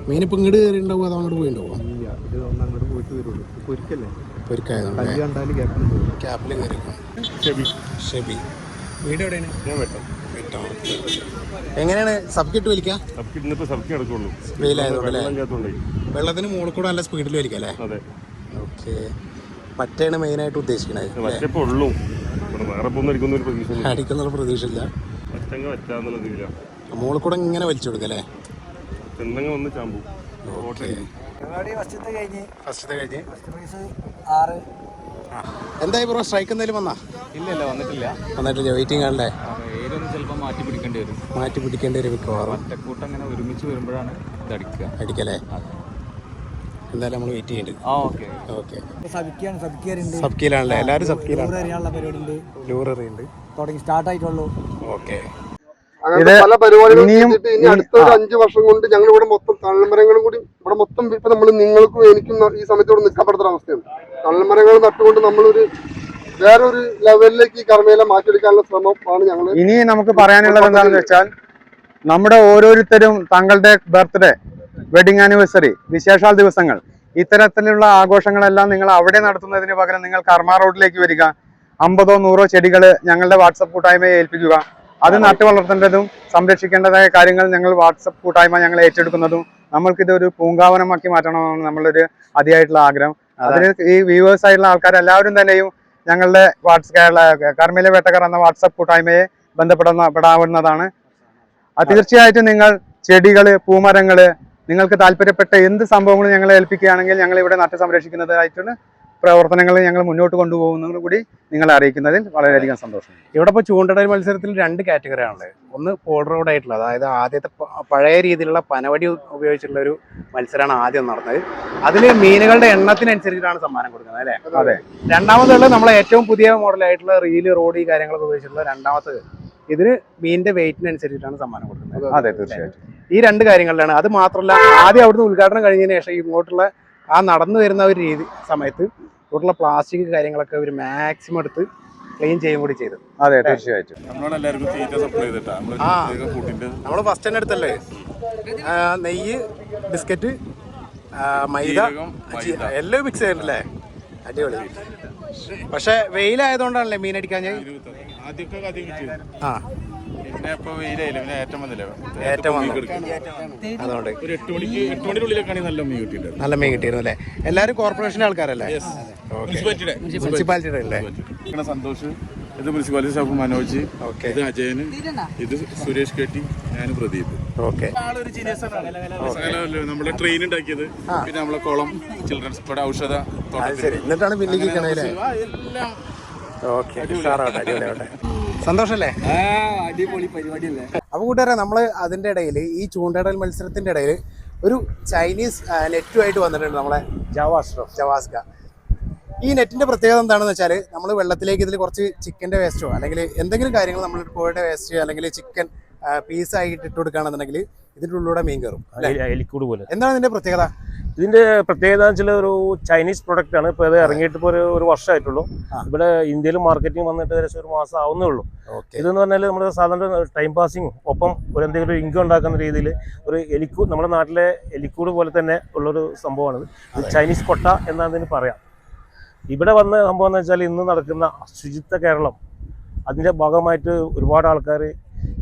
മീനിപ്പോൾ ഇങ്ങോട്ട് കയറി ഉണ്ടാവും, അത് അങ്ങോട്ട് പോയി ഉണ്ടാവും. പൊരിക്കായതുകൊണ്ട് ക്യാപ്പിൽ കയറി. ഷെബി. വീട് എവിടെയാണ്? എങ്ങനെയാണ് സബ്കിട്ട് വലിക്കാം? വെയിലായതുകൊണ്ട് അല്ലേ? വെള്ളത്തിന് മുകളിൽ കൂടെ നല്ല സ്പീഡിൽ വലിക്കാം അല്ലേ? ഓക്കെ. മറ്റേണ് മെയിനായിട്ട് ഉദ്ദേശിക്കണത്. അടിക്കുന്ന പ്രതീക്ഷയില്ല. മുകളിൽ കൂടെ ഇങ്ങനെ വലിച്ചു കൊടുക്കാം അല്ലേ? ഫസ്റ്റത്തെ കഴിഞ്ഞ് എന്തായി ബ്രോ? സ്ട്രൈക്ക് എന്തെങ്കിലും വന്നാ?
ഇല്ല, വന്നിട്ടില്ല.
വെയിറ്റിംഗ് ആണല്ലേ?
ചിലപ്പോൾ മാറ്റി പിടിക്കേണ്ടി വരും.
മിക്കവാറും
ഒറ്റക്കൂട്ടം അങ്ങനെ ഒരുമിച്ച് വരുമ്പോഴാണ് ഇത്
അടിക്കല്ലേ? എന്തായാലും നമ്മൾ വെയിറ്റ് ചെയ്യുന്നുണ്ട്. ഓക്കെ. സബ്കിയിലാണല്ലേ? എല്ലാവരും സബ്കിയിലാണ്. ലൂററിയുണ്ട്.
തുടങ്ങി സ്റ്റാർട്ട് ആയിട്ടുള്ളൂ.
ഓക്കെ.
അങ്ങനെ പല പരിപാടികളും ചെയ്തിട്ട് ഇനി അടുത്ത ഒരു 5 വർഷം കൊണ്ട് ഞങ്ങൾ ഇവിടെ മൊത്തം തണൽമരങ്ങളും കൂടി ഇവിടെ മൊത്തം ഇപ്പൊ നമ്മൾ നിങ്ങൾക്കും എനിക്കും ഈ സമയത്ത് ഇവിടെ നിൽക്കാൻ പറ്റുന്ന അവസ്ഥയാണ്. തണൽമരങ്ങൾ നട്ടുകൊണ്ട് നമ്മളൊരു വേറൊരു ലെവലിലേക്ക് ഈ കർമ്മയില മാറ്റിയെടുക്കാനുള്ള ശ്രമമാണ് ഞങ്ങൾ.
ഇനി നമുക്ക് പറയാനുള്ളത് എന്താണെന്ന് വെച്ചാൽ, നമ്മുടെ ഓരോരുത്തരും തങ്ങളുടെ ബർത്ത്ഡേ, വെഡിങ് ആനിവേഴ്സറി, വിശേഷാൽ ദിവസങ്ങൾ, ഇത്തരത്തിലുള്ള ആഘോഷങ്ങളെല്ലാം നിങ്ങൾ അവിടെ നടത്തുന്നതിന് പകരം നിങ്ങൾ കർമ്മ റോഡിലേക്ക് വരിക. 50 100 ചെടികൾ ഞങ്ങളുടെ വാട്സപ്പ് കൂട്ടായ്മയെ ഏൽപ്പിക്കുക. അത് നട്ടു വളർത്തേണ്ടതും സംരക്ഷിക്കേണ്ടതായ കാര്യങ്ങൾ ഞങ്ങൾ വാട്സപ്പ് കൂട്ടായ്മ ഞങ്ങൾ ഏറ്റെടുക്കുന്നതും നമ്മൾക്കിതൊരു പൂങ്കാവനമാക്കി മാറ്റണമെന്നാണ് നമ്മളൊരു അതിയായിട്ടുള്ള ആഗ്രഹം. അതിന് ഈ വ്യൂവേഴ്സ് ആയിട്ടുള്ള ആൾക്കാർ എല്ലാവരും തന്നെയും ഞങ്ങളുടെ കർമ്മയിലെ വേട്ടക്കാർ എന്ന വാട്സപ്പ് കൂട്ടായ്മയെ ബന്ധപ്പെടാവുന്നതാണ്. തീർച്ചയായിട്ടും നിങ്ങൾ ചെടികള്, പൂമരങ്ങള്, നിങ്ങൾക്ക് താല്പര്യപ്പെട്ട എന്ത് സംഭവങ്ങളും ഞങ്ങളെ ഏൽപ്പിക്കുകയാണെങ്കിൽ ഞങ്ങൾ ഇവിടെ നട്ട് സംരക്ഷിക്കുന്നതായിട്ടുള്ള പ്രവർത്തനങ്ങൾ ഞങ്ങൾ മുന്നോട്ട് കൊണ്ടുപോകുന്നതും കൂടി നിങ്ങളെ അറിയിക്കുന്നതിൽ വളരെയധികം സന്തോഷം.
ഇവിടെ ഇപ്പോൾ ചൂണ്ടയിടൽ മത്സരത്തിൽ 2 കാറ്റഗറിയാണുള്ളത്. ഒന്ന് പോൾ റോഡ് ആയിട്ടുള്ള, അതായത് ആദ്യത്തെ പഴയ രീതിയിലുള്ള പനവടി ഉപയോഗിച്ചിട്ടുള്ള ഒരു മത്സരമാണ് ആദ്യം നടന്നത്. അതിൽ മീനുകളുടെ എണ്ണത്തിനനുസരിച്ചിട്ടാണ് സമ്മാനം കൊടുക്കുന്നത് അല്ലേ?
അതെ.
രണ്ടാമതുള്ളത് നമ്മളെ ഏറ്റവും പുതിയ മോഡലായിട്ടുള്ള റീല്, റോഡ്, ഈ കാര്യങ്ങളൊക്കെ ഉപയോഗിച്ചിട്ടുള്ള രണ്ടാമത്തത്. ഇതിന് മീനിന്റെ വെയിറ്റിനനുസരിച്ചിട്ടാണ് സമ്മാനം കൊടുക്കുന്നത്.
അതെ, തീർച്ചയായിട്ടും.
ഈ 2 കാര്യങ്ങളിലാണ്. അത് മാത്രമല്ല, ആദ്യം അവിടുന്ന് ഉദ്ഘാടനം കഴിഞ്ഞതിന് ശേഷം ഇങ്ങോട്ടുള്ള ആ നടന്നു വരുന്ന ഒരു രീതി സമയത്ത് ഇങ്ങോട്ടുള്ള പ്ലാസ്റ്റിക് കാര്യങ്ങളൊക്കെ ഒരു മാക്സിമം എടുത്ത് ക്ലീൻ ചെയ്യും കൂടി ചെയ്തു.
അതെ, തീർച്ചയായിട്ടും.
നമ്മൾ ഫസ്റ്റ് തന്നെ എടുത്തല്ലേ? നെയ്യ്, ബിസ്ക്കറ്റ്, മൈദ എല്ലാം മിക്സ് ചെയ്തിട്ടല്ലേ? അടിപൊളി. പക്ഷെ വെയിലായതുകൊണ്ടാണല്ലേ മീൻ അടിക്കാൻ ഞാൻ അതുകൊണ്ട് നല്ല മീൻ കിട്ടിയിരുന്നു അല്ലേ? എല്ലാവരും കോർപ്പറേഷന്റെ ആൾക്കാരല്ലേ? മുനിസിപ്പാലിറ്റിയുടെ അല്ലേ?
സന്തോഷ്, ഇത് മുനിസിപ്പാലിറ്റി സ്റ്റാഫ് മനോജ്, ഇത് അജയന്, ഇത് സുരേഷ് കെട്ടി, ഞാൻ പ്രദീപ്.
ഓക്കെ.
നമ്മുടെ ട്രെയിൻ ഉണ്ടാക്കിയത്, പിന്നെ നമ്മളെ കുളം, ചിൽഡ്രൻസ് ഇവിടെ ഔഷധ
എന്നിട്ടാണ് പിന്നിലേക്ക്
എല്ലാം.
ഓക്കെ, അടിപൊളിയാവട്ടെ. സന്തോഷല്ലേ?
അടിപൊളി പരിപാടിയല്ലേ?
അപ്പോൾ കൂട്ടുകാരെ, നമ്മൾ അതിൻ്റെ ഇടയിൽ ഈ ചൂണ്ടയിടൽ മത്സരത്തിൻ്റെ ഇടയിൽ ഒരു ചൈനീസ് നെറ്റുമായിട്ട് വന്നിട്ടുണ്ട് നമ്മളെ ജവാസ്ക. ഈ നെറ്റിന്റെ പ്രത്യേകത എന്താണെന്ന് വെച്ചാൽ നമ്മൾ വെള്ളത്തിലേക്ക് ഇതിൽ കുറച്ച് ചിക്കൻ്റെ വേസ്റ്റോ അല്ലെങ്കിൽ എന്തെങ്കിലും കാര്യങ്ങൾ നമ്മൾ കോഴിയുടെ വേസ്റ്റ് അല്ലെങ്കിൽ ചിക്കൻ പീസായിട്ട് ഇട്ട് കൊടുക്കുകയാണെന്നുണ്ടെങ്കിൽ ഇതിൻ്റെ ഉള്ളിലൂടെ മീൻ കയറും.
എലിക്കൂട് പോലെ.
എന്താണ് ഇതിന്റെ പ്രത്യേകത?
ഇതിന്റെ പ്രത്യേകത വെച്ചാൽ ഒരു ചൈനീസ് പ്രൊഡക്റ്റ് ആണ്. ഇപ്പോൾ ഇത് ഇറങ്ങിയിട്ട് ഇപ്പോൾ ഒരു വർഷമായിട്ടുള്ളൂ. ഇവിടെ ഇന്ത്യയിൽ മാർക്കറ്റിംഗ് വന്നിട്ട് ഏകദേശം ഒരു മാസം ആവുന്നേ ഉള്ളൂ. ഇതെന്ന് പറഞ്ഞാൽ നമ്മുടെ സാധാരണ ടൈം പാസിങ്ങും ഒപ്പം ഒരു എന്തെങ്കിലും ഒരു ഇൻകം ഉണ്ടാക്കുന്ന രീതിയിൽ ഒരു നമ്മുടെ നാട്ടിലെ എലിക്കൂട് പോലെ തന്നെ ഉള്ളൊരു സംഭവമാണിത്. ഇത് ചൈനീസ് കൊട്ട എന്നതിന് പറയാം. ഇവിടെ വന്ന സംഭവം എന്ന് വെച്ചാൽ ഇന്ന് നടക്കുന്ന ശുചിത്വ കേരളം അതിൻ്റെ ഭാഗമായിട്ട് ഒരുപാട് ആൾക്കാർ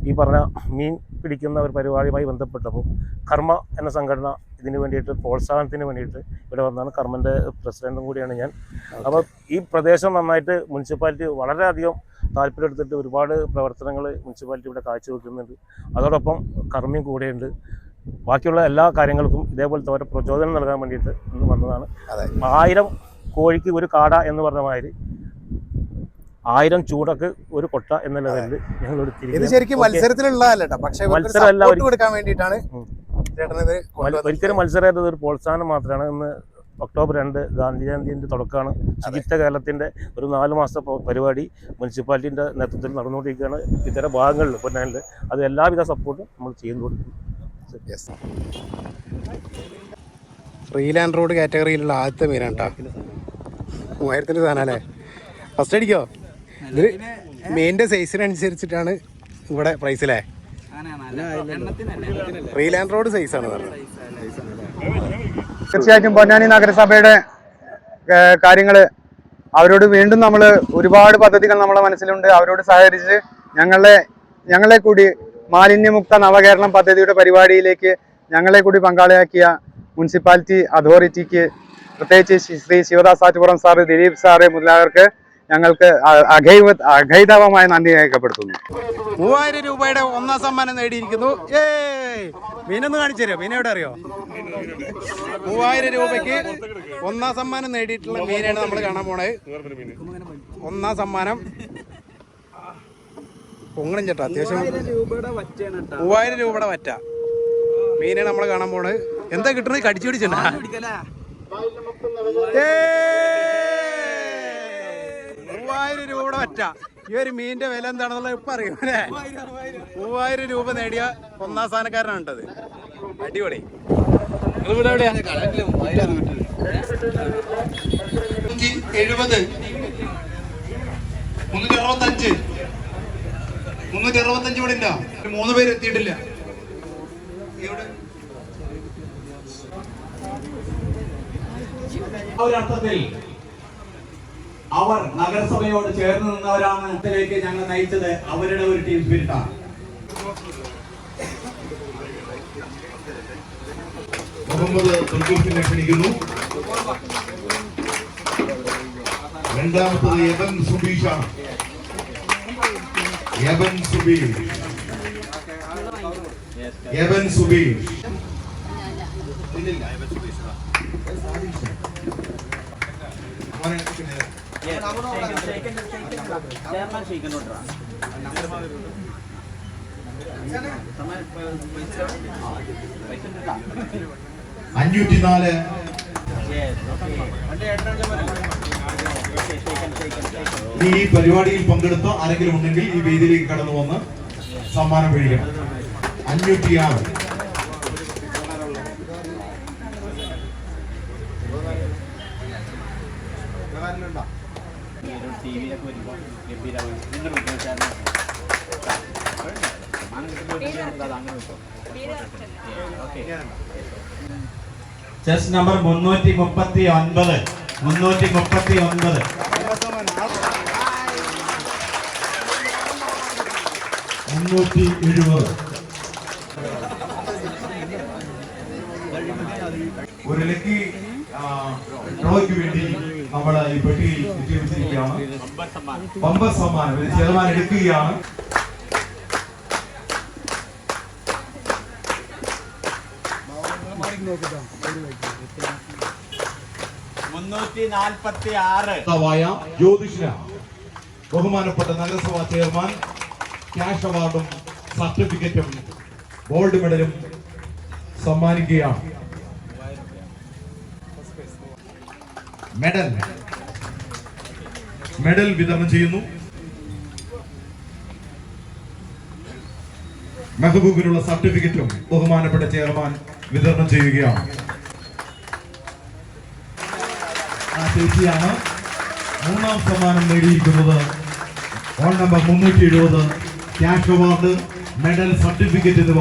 ഈ പറഞ്ഞ മീൻ പിടിക്കുന്ന ഒരു പരിപാടിയുമായി ബന്ധപ്പെട്ടപ്പോൾ കർമ്മ എന്ന സംഘടന ഇതിന് വേണ്ടിയിട്ട് പ്രോത്സാഹനത്തിന് വേണ്ടിയിട്ട് ഇവിടെ വന്നാണ്. കർമ്മൻ്റെ പ്രസിഡൻറ്റും കൂടിയാണ് ഞാൻ. അപ്പോൾ ഈ പ്രദേശം നന്നായിട്ട് മുനിസിപ്പാലിറ്റി വളരെയധികം താല്പര്യം എടുത്തിട്ട് ഒരുപാട് പ്രവർത്തനങ്ങൾ മുനിസിപ്പാലിറ്റി ഇവിടെ കാഴ്ചവെക്കുന്നുണ്ട്. അതോടൊപ്പം കർമ്മയും കൂടെയുണ്ട്. ബാക്കിയുള്ള എല്ലാ കാര്യങ്ങൾക്കും ഇതേപോലത്തെ ഓരോ പ്രചോദനം നൽകാൻ വേണ്ടിയിട്ട് ഇന്ന് വന്നതാണ്. 1000 കോഴിക്ക് ഒരു കാട എന്ന് പറഞ്ഞ മാതിരി 1000 ചൂടക്ക് ഒരു കൊട്ട എന്ന ലെവലിൽ ഞങ്ങൾ
ഇത് ശരിക്കും മത്സരത്തിലുള്ളതല്ല, പക്ഷേ
മത്സരമല്ല,
കൊടുക്കാൻ വേണ്ടിയിട്ടാണ്
ഒരിക്കലും മത്സരമായിട്ട് ഒരു പ്രോത്സാഹനം മാത്രമാണ്. ഇന്ന് ഒക്ടോബർ 2 ഗാന്ധി ജയന്തിൻ്റെ തുടക്കമാണ്. ശുചിത്വ കേരളത്തിൻ്റെ ഒരു 4 മാസത്തെ പരിപാടി മുനിസിപ്പാലിറ്റിൻ്റെ നേതൃത്വത്തിൽ നടന്നുകൊണ്ടിരിക്കുകയാണ്. ഇത്തരം ഭാഗങ്ങളിൽ പൊന്നാനിൽ അത് എല്ലാവിധ സപ്പോർട്ടും നമ്മൾ ചെയ്തു കൊടുക്കുന്നു.
ഫ്രീലാൻഡ് റോഡ് കാറ്റഗറിയിലുള്ള ആദ്യത്തെ മീനാണ് കേട്ടോ. 3000 സാധനം അല്ലേ? ഫസ്റ്റ് അടിക്കോ? ഇത് മീനിൻ്റെ സൈസിനനുസരിച്ചിട്ടാണ് ഇവിടെ പ്രൈസ് അല്ലേ? ഫ്രീലാൻഡ് റോഡ് സൈസാണ് പറഞ്ഞത്.
തീർച്ചയായിട്ടും പൊന്നാനി നഗരസഭയുടെ കാര്യങ്ങൾ അവരോട് വീണ്ടും നമ്മൾ ഒരുപാട് പദ്ധതികൾ നമ്മുടെ മനസ്സിലുണ്ട്. അവരോട് സഹകരിച്ച് ഞങ്ങളെ കൂടി മാലിന്യമുക്ത നവകേരളം പദ്ധതിയുടെ പരിപാടിയിലേക്ക് ഞങ്ങളെ കൂടി പങ്കാളിയാക്കിയ മുനിസിപ്പാലിറ്റി അതോറിറ്റിക്ക്, പ്രത്യേകിച്ച് ശ്രീ ശിവദാസ് ആറ്റുപുറം സാറ്, ദിലീപ് സാറ് മുതലായവർക്ക് ഞങ്ങൾക്ക് അഘൈതവമായ നന്ദി രേഖപ്പെടുത്തുന്നു.
3000 രൂപയുടെ ഒന്നാം സമ്മാനം നേടിയിരിക്കുന്നു. മീനൊന്ന് കാണിച്ചു തരുമോ? മീൻ എവിടെ അറിയോ? 3000 രൂപയ്ക്ക് ഒന്നാം സമ്മാനം നേടിയിട്ടുള്ള മീനാണ് നമ്മൾ കാണാൻ പോണത്. ഒന്നാം സമ്മാനം പൊങ്ങണം ചേട്ടാ. അത്യാവശ്യം 3000 രൂപയുടെ വറ്റ മീനാണ് നമ്മൾ കാണാൻ പോണത്. എന്താ കിട്ടുന്നത്? കടിച്ചു പിടിച്ചിട്ടുണ്ടാ? 3000 രൂപയുടെ വറ്റ. ഈ ഒരു മീനിന്റെ വില എന്താണെന്നുള്ളത് ഇപ്പൊ അറിയും അല്ലേ? 3000 രൂപ നേടിയ ഒന്നാം സ്ഥാനക്കാരനാണ് കേട്ടത്. അടിപൊളി.
370 365 365 ഇവിടെ ഉണ്ടോ? 3 പേര് എത്തിയിട്ടില്ല.
ഒരർത്ഥത്തിൽ അവർ നഗരസഭയോട് ചേർന്ന് നിന്നവരാണ് ഇതിലേക്ക് ഞങ്ങൾ നയിച്ചത്. അവരുടെ ഒരു ടീം സ്പിരിറ്റാണ്.
മുഹമ്മദ് തുർക്കിനെ ക്ഷണിക്കുന്നു. രണ്ടാമത്തത് യബൻ സുബീഷാണ്. യബൻ സുബീഷ് അഞ്ഞൂറ്റിനാല്. ഈ പരിപാടിയിൽ പങ്കെടുത്ത ആരെങ്കിലും ഉണ്ടെങ്കിൽ ഈ വേദിയിലേക്ക് കടന്നു വന്ന് സമ്മാനം പിടിക്കണം. 506.
Chess number 339. 339.
370. ഒരു ലക്കി ഡ്രോയ്ക്ക് വേണ്ടി നമ്മൾ ഈ പെട്ടിയിൽ നിക്ഷേപിച്ചിരിക്കുകയാണ്. ബമ്പർ സമ്മാനം ഒരു ശതമാനം എടുക്കുകയാണ്. ജ്യോതിഷ ബഹുമാനപ്പെട്ട നഗരസഭാ ചെയർമാൻ ക്യാഷ് അവാർഡും സർട്ടിഫിക്കറ്റും ഗോൾഡ് മെഡലും സമ്മാനിക്കുകയാണ്. മെഡൽ മെഡൽ വിതരണം ചെയ്യുന്നു. മെഹബൂബിനുള്ള സർട്ടിഫിക്കറ്റും ബഹുമാനപ്പെട്ട ചെയർമാൻ വിതരണം ചെയ്യുകയാണ്. ആ ചേച്ചിയാണ് മൂന്നാം സമ്മാനം നേടിയിരിക്കുന്നത്. Ward number 370 cash award, medal, certificate എന്നിവ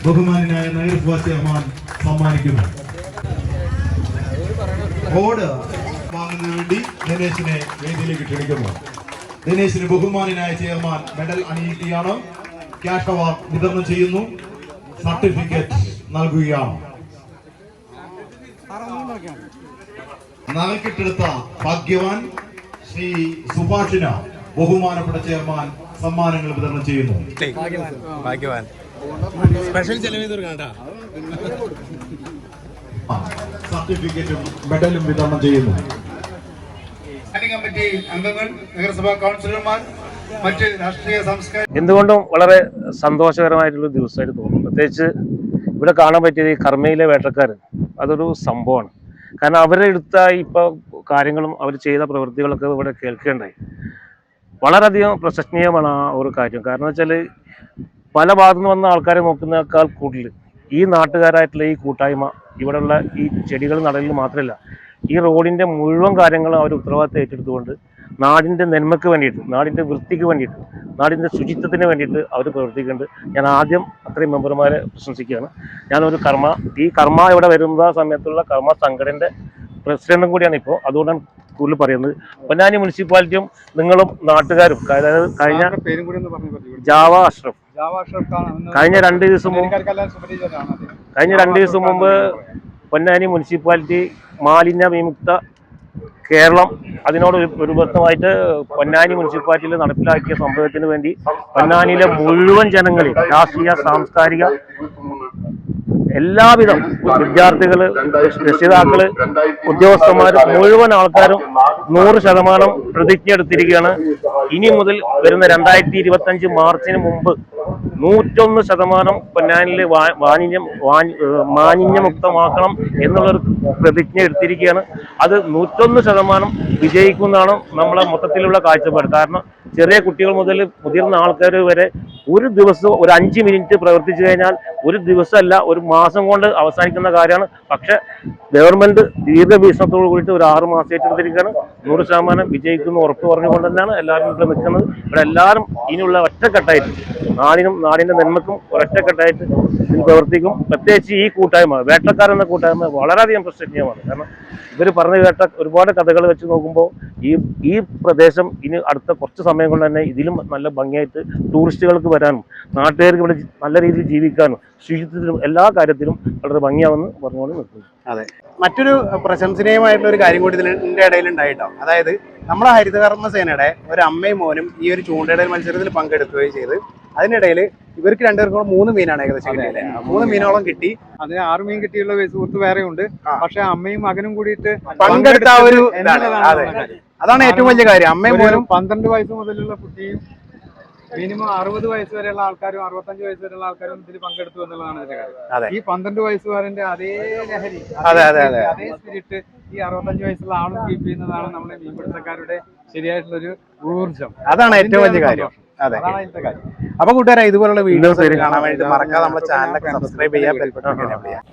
ബഹുമാനായ നഗരസഭാ ചെയർമാൻ സമ്മാനിക്കുന്നു. ഓട് വാങ്ങുന്നതിന് വേണ്ടി ദിനേശിനെ വേദിയിലേക്ക് ക്ഷണിക്കുന്നു. ദിനേശിന് ബഹുമാനായ ചെയർമാൻ മെഡൽ അണിയിക്കുകയാണ്. ക്യാഷ് അവാർഡ് വിതരണം ചെയ്യുന്നു. സർട്ടിഫിക്കറ്റ് നൽകുകയാണ്. നറുക്കിട്ടെടുത്ത ഭാഗ്യവാൻ ശ്രീ സുഭാഷിന് ബഹുമാനപ്പെട്ട ചെയർമാൻ സമ്മാനങ്ങൾ വിതരണം ചെയ്യുന്നു.
ഭാഗ്യവാൻ സ്പെഷ്യൽ ചെലവ്
സർട്ടിഫിക്കറ്റും മെഡലും വിതരണം ചെയ്യുന്നു.
കമ്മിറ്റി അംഗങ്ങൾ, നഗരസഭാ കൗൺസിലർമാർ, മറ്റ് രാഷ്ട്രീയ സാംസ്കാരിക
എന്തുകൊണ്ടും വളരെ സന്തോഷകരമായിട്ടുള്ള ദിവസമായിട്ട് തോന്നുന്നു. പ്രത്യേകിച്ച് ഇവിടെ കാണാൻ പറ്റിയത് ഈ കർമ്മയിലെ വേട്ടക്കാർ, അതൊരു സംഭവമാണ്. കാരണം അവരെടുത്ത ഇപ്പോൾ കാര്യങ്ങളും അവർ ചെയ്ത പ്രവൃത്തികളൊക്കെ ഇവിടെ കേൾക്കേണ്ടായി. വളരെയധികം പ്രശംസനീയമാണ് ആ ഒരു കാര്യം. കാരണം വെച്ചാൽ പല ഭാഗത്തു നിന്ന് വന്ന ആൾക്കാരെ നോക്കുന്നേക്കാൾ കൂടുതൽ ഈ നാട്ടുകാരായിട്ടുള്ള ഈ കൂട്ടായ്മ, ഇവിടെയുള്ള ഈ ചെടികൾ നടലിൽ മാത്രമല്ല, ഈ റോഡിൻ്റെ മുഴുവൻ കാര്യങ്ങളും അവർ ഉത്തരവാദിത്തം ഏറ്റെടുത്തുകൊണ്ട് നാടിൻ്റെ നന്മയ്ക്ക് വേണ്ടിയിട്ട്, നാടിൻ്റെ വൃത്തിക്ക് വേണ്ടിയിട്ട്, നാടിൻ്റെ ശുചിത്വത്തിന് വേണ്ടിയിട്ട് അവർ പ്രവർത്തിക്കുന്നുണ്ട്. ഞാൻ ആദ്യം അത്രയും മെമ്പർമാരെ പ്രശംസിക്കുകയാണ്. ഞാനൊരു ഈ കർമ്മ ഇവിടെ വരുന്ന സമയത്തുള്ള കർമ്മ സംഘടനയുടെ പ്രസിഡന്റും കൂടിയാണ് ഇപ്പോൾ. അതുകൊണ്ടാണ് കൂടുതൽ പറയുന്നത്. പൊന്നാനി മുനിസിപ്പാലിറ്റിയും നിങ്ങളും നാട്ടുകാരും, അതായത് ജാവ അഷ്റഫ് കഴിഞ്ഞ 2 ദിവസം മുമ്പ് പൊന്നാനി മുനിസിപ്പാലിറ്റി മാലിന്യ വിമുക്ത കേരളം അതിനോട് ഒരു ബന്ധമായിട്ട് പൊന്നാനി മുനിസിപ്പാലിറ്റിയിൽ നടപ്പിലാക്കിയ സംഭവത്തിന് വേണ്ടി പൊന്നാനിയിലെ മുഴുവൻ ജനങ്ങളെ, രാഷ്ട്രീയ, സാംസ്കാരിക, എല്ലാവിധം വിദ്യാർത്ഥികള്, രക്ഷിതാക്കള്, ഉദ്യോഗസ്ഥന്മാർ, മുഴുവൻ ആൾക്കാരും 100% പ്രതിജ്ഞ എടുത്തിരിക്കുകയാണ്. ഇനി മുതൽ വരുന്ന 2025 മാർച്ചിന് മുമ്പ് 101% പൊന്നാനിലെ മാലിന്യമുക്തമാക്കണം എന്നുള്ളൊരു പ്രതിജ്ഞ എടുത്തിരിക്കുകയാണ്. അത് 101% വിജയിക്കുന്നതാണ് നമ്മളെ മൊത്തത്തിലുള്ള കാഴ്ചപ്പാട്. കാരണം ചെറിയ കുട്ടികൾ മുതൽ മുതിർന്ന ആൾക്കാർ വരെ ഒരു ദിവസം ഒരു 5 മിനിറ്റ് പ്രവർത്തിച്ചു കഴിഞ്ഞാൽ ഒരു ദിവസമല്ല, ഒരു മാസം കൊണ്ട് അവസാനിക്കുന്ന കാര്യമാണ്. പക്ഷെ ഗവൺമെന്റ് ദീർഘവീക്ഷണത്തോട് കൂടിയിട്ട് ഒരു 6 മാസം ഏറ്റെടുത്തിരിക്കുകയാണ്. 100% വിജയിക്കുന്ന ഉറപ്പ് പറഞ്ഞുകൊണ്ട് തന്നെയാണ് എല്ലാവരും ഇവിടെ നിൽക്കുന്നത്. ഇവിടെ എല്ലാവരും ഇനിയുള്ള ഒറ്റക്കെട്ടായിട്ട് നാടിന്റെ നന്മക്കും ഒരൊറ്റക്കെട്ടായിട്ട് പ്രവർത്തിക്കും. പ്രത്യേകിച്ച് ഈ കൂട്ടായ്മ, വേട്ടക്കാരെന്ന കൂട്ടായ്മ വളരെയധികം പ്രശംസനീയമാണ്. കാരണം ഇവർ പറഞ്ഞു കേട്ട ഒരുപാട് കഥകൾ വെച്ച് നോക്കുമ്പോൾ ഈ പ്രദേശം ഇനി അടുത്ത കുറച്ച് സമയം കൊണ്ട് തന്നെ ഇതിലും നല്ല ഭംഗിയായിട്ട് ടൂറിസ്റ്റുകൾക്ക് വരാനും നാട്ടുകാർക്ക് ഇവിടെ നല്ല രീതിയിൽ ജീവിക്കാനും ശുചിത്വത്തിലും എല്ലാ കാര്യത്തിലും വളരെ ഭംഗിയാവുമെന്ന് പറഞ്ഞുകൊണ്ട് നിൽക്കുന്നു.
അതെ, മറ്റൊരു പ്രശംസനീയമായിട്ടുള്ള ഒരു കാര്യം കൂടി ഇതിൻ്റെ ഇടയിൽ ഉണ്ടായിട്ടോ. അതായത് നമ്മുടെ ഹരിതകർമ്മ സേനയുടെ ഒരു അമ്മയും മോനും ഈ ഒരു ചൂണ്ടയിടൽ മത്സരത്തിൽ പങ്കെടുക്കുകയും ചെയ്ത് അതിനിടയിൽ ഇവർക്ക് 2 പേർക്കും 3 മീനാണ് ഏകദേശം കിട്ടിയത്. 3 മീനോളം കിട്ടി.
അതിന് 6 മീൻ കിട്ടിയുള്ള സുഹൃത്ത് വേറെ ഉണ്ട്. പക്ഷെ അമ്മയും മകനും കൂടിയിട്ട്
പങ്കെടുത്ത ഒരു അതാണ് ഏറ്റവും വലിയ കാര്യം. അമ്മയും മോനും
12 വയസ്സ് മുതലുള്ള കുട്ടിയും മിനിമം 60 വയസ്സ് വരെയുള്ള ആൾക്കാരും 65 വയസ്സ് വരെയുള്ള ആൾക്കാരും ഇതിൽ പങ്കെടുത്തു എന്നുള്ളതാണ് ഇതിന്റെ കാര്യം. ഈ 12 വയസ്സുകാരന്റെ അതേ ലഹരി, അതേ സ്പിരിറ്റ് ഈ 65 വയസ്സുള്ള ആളും കീപ്പ് ചെയ്യുന്നതാണ് നമ്മുടെ മീൻപിടുത്തക്കാരുടെ ശരിയായിട്ടുള്ള ഒരു ഊർജം.
അതാണ് ഏറ്റവും വലിയ കാര്യം. അതെ, അപ്പൊ കൂട്ടുകാരെ, ഇതുപോലുള്ള വീഡിയോസ് കാണാൻ വേണ്ടി മറക്കാതെ നമ്മുടെ ചാനലൊക്കെ സബ്സ്ക്രൈബ് ചെയ്യാൻ, ബെൽ ബട്ടൺ എനേബിൾ ചെയ്യാം.